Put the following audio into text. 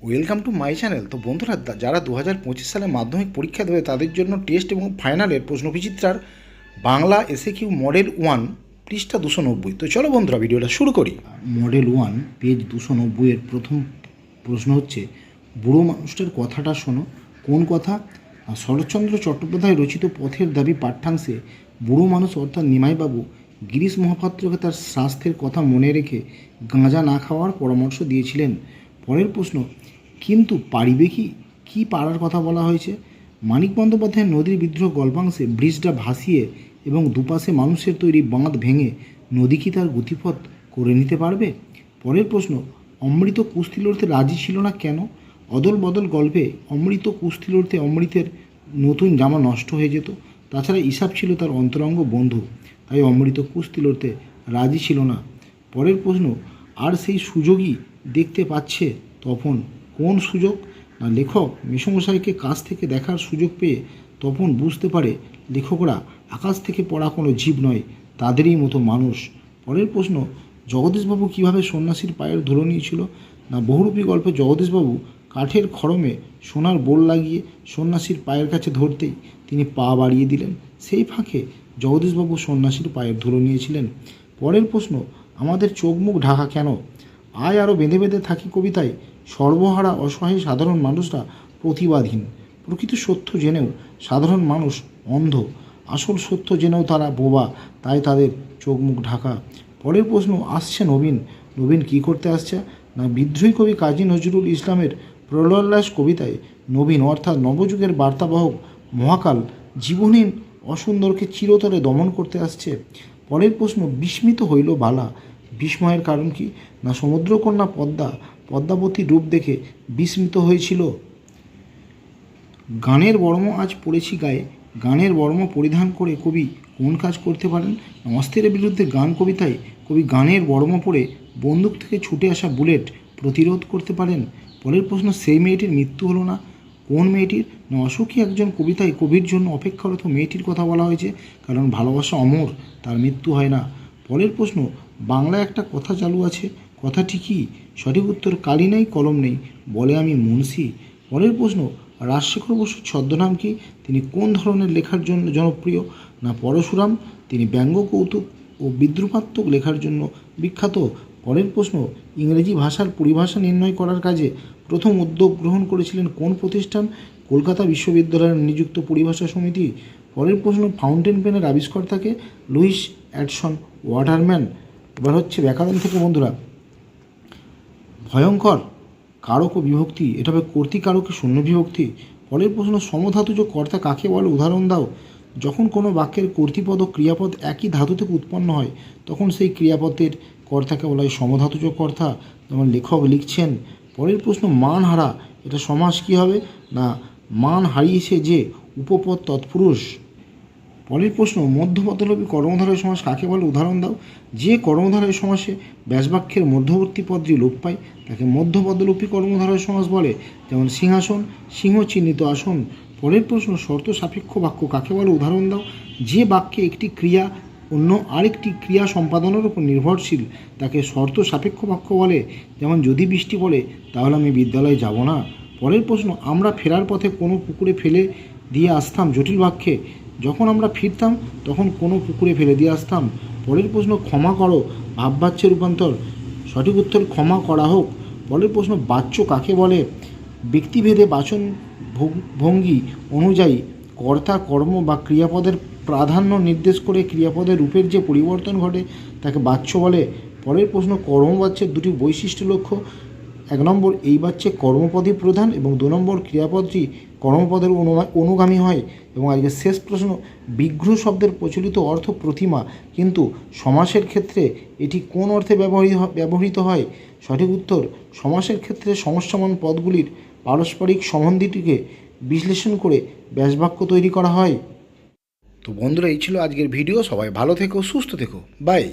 Welcome to my channel. তো বন্ধুরা, যারা 2025 সালে মাধ্যমিক পরীক্ষা দেবে তাদের জন্য টেস্ট এবং ফাইনালের প্রশ্নবিচিত্রার বাংলা এসএকিউ মডেল 1 পৃষ্ঠা 290। তো চলো বন্ধুরা, ভিডিওটা শুরু করি। মডেল 1 পেজ 290 এর প্রথম প্রশ্ন হচ্ছে, বুড়ো মানুষটার কথাটা শোনো। কোন কথা? শরৎচন্দ্র চট্টোপাধ্যায় রচিত পথের দাবি পাঠ্যাংশে বুড়ো মানুষ অর্থাৎ নিমাইবাবু গিরিশ মহাপাত্রকে তার স্বাস্থ্যের কথা মনে রেখে গাঁজা না খাওয়ার পরামর্শ দিয়েছিলেন। পরের প্রশ্ন, কিন্তু পারিবে কি পারার কথা বলা হয়েছে? মানিক বন্দ্যোপাধ্যায়ের নদীর বিদ্রোহ গল্পাংশে ব্রিজটা ভাসিয়ে এবং দুপাশে মানুষের তৈরি বাঁধ ভেঙে নদী কি তার গতিপথ করে নিতে পারবে? পরের প্রশ্ন, অমৃত কুস্তি লড়তে রাজি ছিল না কেন? অদল বদল গল্পে অমৃত কুস্তি লড়তে অমৃতের নতুন জামা নষ্ট হয়ে যেত। তাছাড়া ইসাব ছিল তার অন্তরঙ্গ বন্ধু, তাই অমৃত কুস্তি লড়তে রাজি ছিল না। পরের প্রশ্ন, আর সেই সুযোগই দেখতে পাচ্ছে তপন। কোন সুযোগ? না, লেখক মেসমশাইকে কাছ থেকে দেখার সুযোগ পেয়ে তপন বুঝতে পারে লেখকরা আকাশ থেকে পড়া কোনো জীব নয়, তাদেরই মতো মানুষ। পরের প্রশ্ন, জগদীশবাবু কীভাবে সন্ন্যাসীর পায়ের ধুলো নিয়েছিল? না, বহুরূপী গল্পে জগদীশবাবু কাঠের খড়মে সোনার বোল লাগিয়ে সন্ন্যাসীর পায়ের কাছে ধরতেই তিনি পা বাড়িয়ে দিলেন, সেই ফাঁকে জগদীশবাবু সন্ন্যাসীর পায়ের ধুলো নিয়েছিলেন। পরের প্রশ্ন, আমাদের চোখ মুখ ঢাকা কেন? আয় আরও বেঁধে বেঁধে থাকি কবিতায় সর্বহারা অসহায় সাধারণ মানুষরা প্রতিবাদহীন। প্রকৃত সত্য জেনেও সাধারণ মানুষ অন্ধ, আসল সত্য জেনেও তারা বোবা, তাই তাদের চোখ মুখ ঢাকা। পরের প্রশ্ন, আসছে নবীন। নবীন কী করতে আসছে? না, বিদ্রোহী কবি কাজী নজরুল ইসলামের প্রলয়োল্লাস কবিতায় নবীন অর্থাৎ নবযুগের বার্তাবাহক মহাকাল জীবনহীন অসুন্দরকে চিরতরে দমন করতে আসছে। পরের প্রশ্ন, বিস্মিত হইল বালা। বিস্ময়ের কারণ কি? না, সমুদ্রকন্যা পদ্মাবতীর রূপ দেখে বিস্মিত হয়েছিল। গানের বর্ম আজ পড়েছি গায়ে। গানের বর্ম পরিধান করে কবি কোন কাজ করতে পারেন? অস্ত্রের বিরুদ্ধে গান কবিতায় কবি গানের বর্ম পরে বন্দুক থেকে ছুটে আসা বুলেট প্রতিরোধ করতে পারেন। পরের প্রশ্ন, সেই মেয়েটির মৃত্যু হলো না। কোন মেয়েটির? না, অসুখী একজন কবিতায় কবির জন্য অপেক্ষারত মেয়েটির কথা বলা হয়েছে, কারণ ভালোবাসা অমর, তার মৃত্যু হয় না। পরের প্রশ্ন, বাংলায় একটা কথা চালু আছে, কথাটি কি? সঠিক উত্তর, কালি নেই কলম নেই, বলে আমি মুন্সি। পরের প্রশ্ন, রাজশেখর বসুর ছদ্মনাম কি? তিনি কোন ধরনের লেখার জন্য জনপ্রিয়? না, পরশুরাম। তিনি ব্যঙ্গ, কৌতুক ও বিদ্রুপাত্মক লেখার জন্য বিখ্যাত। পরের প্রশ্ন, ইংরেজি ভাষার পরিভাষা নির্ণয় করার কাজে প্রথম উদ্যোগ গ্রহণ করেছিলেন কোন প্রতিষ্ঠান? কলকাতা বিশ্ববিদ্যালয়ের নিযুক্ত পরিভাষা সমিতি। পরের প্রশ্ন, ফাউন্টেন পেনের আবিষ্কর্তাকে? Luis অ্যাডসন waterman. এবার হচ্ছে ব্যাকরণ থেকে বন্ধুরা, ভয়ঙ্কর কারক ও বিভক্তি, এটা হবে কর্তৃকারকে শূন্য বিভক্তি। পরের প্রশ্ন, সমধাতুজ কর্তা কাকে বলে? উদাহরণ দাও। যখন কোনো বাক্যের কর্তৃপদ ও ক্রিয়াপদ একই ধাতু থেকে উৎপন্ন হয় তখন সেই ক্রিয়াপদের কর্তাকে বলা হয় সমধাতুজ কর্তা, যেমন লেখক লিখছেন। পরের প্রশ্ন, মান হারা, এটা সমাস কী হবে? না, মান হারিয়েছে যে, উপপদ তৎপুরুষ। পরের প্রশ্ন, মধ্যপদলোপী কর্মধারয় সমাস কাকে বলে? উদাহরণ দাও। যে কর্মধারয় সমাসে ব্যাসবাক্যের মধ্যবর্তী পদটি লোপ পায় তাকে মধ্যপদলোপী কর্মধারয় সমাস বলে, যেমন সিংহাসন, সিংহ চিহ্নিত আসন। পরের প্রশ্ন, শর্ত সাপেক্ষ বাক্য কাকে বলে? উদাহরণ দাও। যে বাক্যে একটি ক্রিয়া অন্য আরেকটি ক্রিয়া সম্পাদনের উপর নির্ভরশীল তাকে শর্ত সাপেক্ষ বাক্য বলে, যেমন যদি বৃষ্টি পড়ে তাহলে আমি বিদ্যালয়ে যাব না। পরের প্রশ্ন, আমরা ফেরার পথে কোনো পুকুরে ফেলে দিয়ে আসতাম জটিল বাক্যে। যখন আমরা ফিরতাম তখন কোনো পুকুরে ফেলে দিয়ে আসতাম। পরের প্রশ্ন, ক্ষমা করো ভাববাচ্যের রূপান্তর। সঠিক উত্তর, ক্ষমা করা হোক। পরের প্রশ্ন, বাচ্য কাকে বলে? ব্যক্তিভেদে বাচন ভঙ্গি অনুযায়ী কর্তা, কর্ম বা ক্রিয়াপদের প্রাধান্য নির্দেশ করে ক্রিয়াপদের রূপের যে পরিবর্তন ঘটে তাকে বাচ্য বলে। পরের প্রশ্ন, কর্মবাচ্যের দুটি বৈশিষ্ট্য লক্ষ্য। 1 নম্বর, এই বাচ্যে কর্মপদই প্রধান, এবং 2 নম্বর, ক্রিয়াপদটি কর্মপদের অনুগামী হয়। এবং আজকের শেষ প্রশ্ন, বিগ্রহ শব্দের প্রচলিত অর্থ প্রতিমা, কিন্তু সমাসের ক্ষেত্রে এটি কোন অর্থে ব্যবহৃত হয়? সঠিক উত্তর, সমাসের ক্ষেত্রে সমস্যামান পদগুলির পারস্পরিক সম্বন্ধটিকে বিশ্লেষণ করে ব্যাসবাক্য তৈরি করা হয়। তো বন্ধুরা, এই ছিল আজকের ভিডিও। সবাই ভালো থেকো, সুস্থ থেকো, বাই।